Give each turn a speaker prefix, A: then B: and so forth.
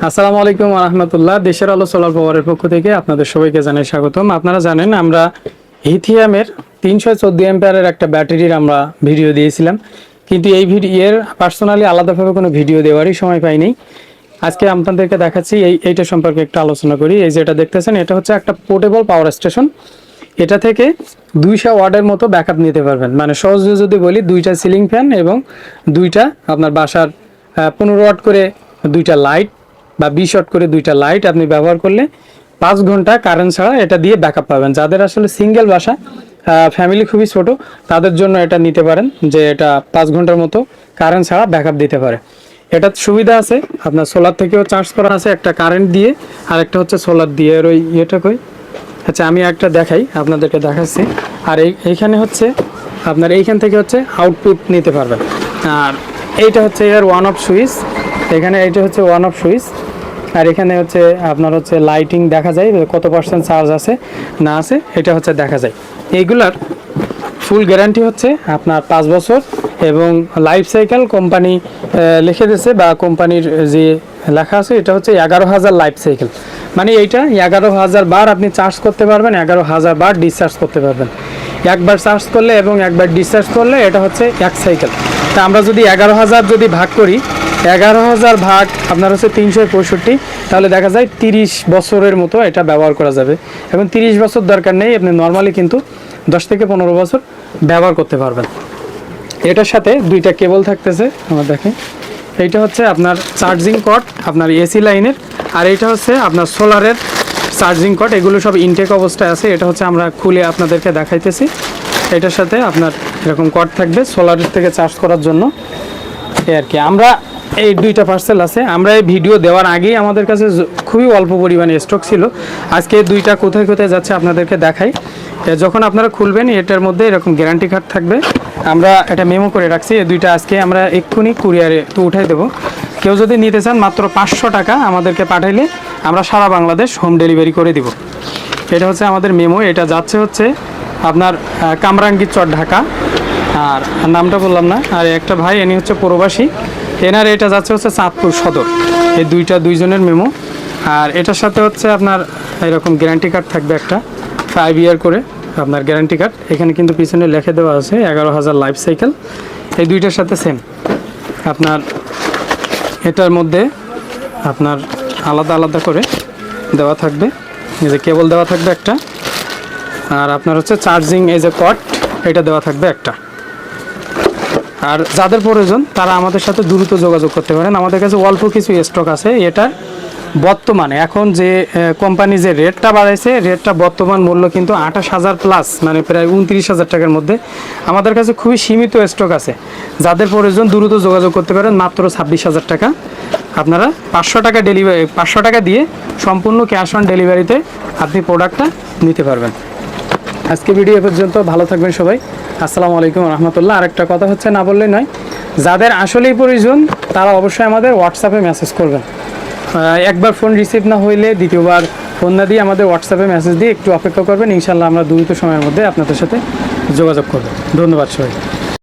A: আসসালামু আলাইকুম ওয়া রাহমাতুল্লাহ। দেশের আলো সোলার পাওয়ারের পক্ষ থেকে আপনাদের সবাইকে জানাই স্বাগতম। আপনারা জানেন আমরা লিথিয়ামের 314 অ্যাম্পিয়ারের একটা ব্যাটারির আমরা ভিডিও দিয়েছিলাম, কিন্তু এই ভিডিওর পার্সোনালি আলাদাভাবে কোনো ভিডিও দেওয়ারই সময় পাইনি। আজকে আপনাদেরকে দেখাচ্ছি এইটা সম্পর্কে একটু আলোচনা করি। এই যেটা দেখতেছেন এটা হচ্ছে একটা পোর্টেবল পাওয়ার স্টেশন। এটা থেকে 200 ওয়াটের মতো ব্যাকআপ নিতে পারবেন। মানে সহজে যদি বলি, 2টা সিলিং ফ্যান এবং 2টা আপনার বাসার 15 ওয়াট করে 2টা লাইট বা 20 ওয়াট করে 2টা লাইট আপনি ব্যবহার করলে 5 ঘন্টা কারেন্ট ছাড়া এটা দিয়ে ব্যাকআপ পাবেন। যাদের আসলে সিঙ্গেল বাসা, ফ্যামিলি খুবই ছোট, তাদের জন্য এটা নিতে পারেন, যে এটা 5 ঘন্টার মতো কারেন্ট ছাড়া ব্যাকআপ দিতে পারে। এটার সুবিধা আছে, আপনার সোলার থেকেও চার্জ করা আছে, একটা কারেন্ট দিয়ে আর একটা হচ্ছে সোলার দিয়ে। আর ওই ইয়েটা কই, আচ্ছা আমি একটা দেখাই, আপনাদেরকে দেখাচ্ছি। আর এইখানে হচ্ছে আপনার এইখান থেকে হচ্ছে আউটপুট নিতে পারবেন। আর এইটা হচ্ছে এর ওয়ান অফ সুইচ, এখানে এইটা হচ্ছে ওয়ান অফ সুইচ। আর এখানে হচ্ছে আপনার হচ্ছে লাইটিং দেখা যায়, কত পার্সেন্ট চার্জ আছে না আছে এটা হচ্ছে দেখা যায়। এইগুলার ফুল গ্যারান্টি হচ্ছে আপনার 5 বছর, এবং লাইফ সাইকেল কোম্পানি লিখে দিয়েছে, বা কোম্পানির যে লেখা আছে এটা হচ্ছে 11,000 লাইফ সাইকেল। মানে এইটা 11,000 বার আপনি চার্জ করতে পারবেন, 11,000 বার ডিসচার্জ করতে পারবেন। একবার চার্জ করলে এবং একবার ডিসচার্জ করলে এটা হচ্ছে 1 সাইকেল। তা আমরা যদি 11,000 যদি ভাগ করি, 11,000 ভাগ আপনার হচ্ছে 365, তাহলে দেখা যায় 30 বছরের মতো এটা ব্যবহার করা যাবে। এবং 30 বছর দরকার নেই, আপনি নর্মালি কিন্তু 10 থেকে 15 বছর ব্যবহার করতে পারবেন। এটার সাথে 2টা কেবল থাকতেছে, আমরা দেখেন। এইটা হচ্ছে আপনার চার্জিং কর্ড আপনার এসি লাইনের, আর এইটা হচ্ছে আপনার সোলারের চার্জিং কর্ড। এগুলো সব ইনটেক অবস্থায় আছে। এটা হচ্ছে আমরা খুলে আপনাদেরকে দেখাইতেছি। এটার সাথে আপনার এরকম কর্ড থাকবে সোলারের থেকে চার্জ করার জন্য। এই আর কি, আমরা এই 2টা পার্সেল আছে। আমরা এই ভিডিও দেওয়ার আগেই আমাদের কাছে খুবই অল্প পরিমাণে স্টক ছিল। আজকে 2টা কোথায় কোথায় যাচ্ছে আপনাদেরকে দেখাই। যখন আপনারা খুলবেন এটার মধ্যে এরকম গ্যারান্টি কার্ড থাকবে, আমরা এটা মেমো করে রাখছি। এই 2টা আজকে আমরা এক্ষুনি কুরিয়ারে তো উঠাই দেবো। কেউ যদি নিতে চান মাত্র 500 টাকা আমাদেরকে পাঠাইলে আমরা সারা বাংলাদেশ হোম ডেলিভারি করে দিব। এটা হচ্ছে আমাদের মেমো। এটা যাচ্ছে হচ্ছে আপনার কামরাঙ্গীর চর, ঢাকা। আর নামটা বললাম না। আর একটা ভাই, এনি হচ্ছে প্রবাসী, এনার এটা যাচ্ছে হচ্ছে চাঁদপুর সদর। এই 2জনের মেমো। আর এটার সাথে হচ্ছে আপনার এরকম গ্যারান্টি কার্ড থাকবে একটা 5 ইয়ার করে আপনার গ্যারান্টি কার্ড। এখানে কিন্তু পিছনে লিখে দেওয়া আছে 11,000 লাইফ সাইকেল। এই 2টার সাথে সেম আপনার এটার মধ্যে আপনার আলাদা আলাদা করে দেওয়া থাকবে, এই যে কেবল দেওয়া থাকবে একটা। আর আপনার হচ্ছে চার্জিং এই যে কর্ড, এটা দেওয়া থাকবে একটা। আর যাদের প্রয়োজন তারা আমাদের সাথে দ্রুত যোগাযোগ করতে পারেন। আমাদের কাছে অল্প কিছু স্টক আছে। এটা বর্তমানে এখন যে কোম্পানি যে রেটটা বাড়াইছে, রেটটা বর্তমান মূল্য কিন্তু 28,000 প্লাস, মানে প্রায় 29,000 টাকার মধ্যে। আমাদের কাছে খুবই সীমিত স্টক আছে। যাদের প্রয়োজন দ্রুত যোগাযোগ করতে পারেন। মাত্র 26,000 টাকা, আপনারা 500 টাকা ডেলিভারি, 500 টাকা দিয়ে সম্পূর্ণ ক্যাশ অন ডেলিভারিতে আপনি প্রোডাক্টটা নিতে পারবেন। আজকে ভিডিও পর্যন্ত, ভালো থাকবেন সবাই। আসসালামু আলাইকুম রহমতুল্লাহ। আরেকটা কথা হচ্ছে, না বললেই নয়, যাদের আসলেই প্রয়োজন তারা অবশ্যই আমাদের হোয়াটসঅ্যাপে মেসেজ করবেন। একবার ফোন রিসিভ না হইলে দ্বিতীয়বার ফোন না দিয়ে আমাদের হোয়াটসঅ্যাপে মেসেজ দিয়ে একটু অপেক্ষা করবেন। ইনশাল্লাহ আমরা দ্রুত সময়ের মধ্যে আপনাদের সাথে যোগাযোগ করব। ধন্যবাদ সবাই।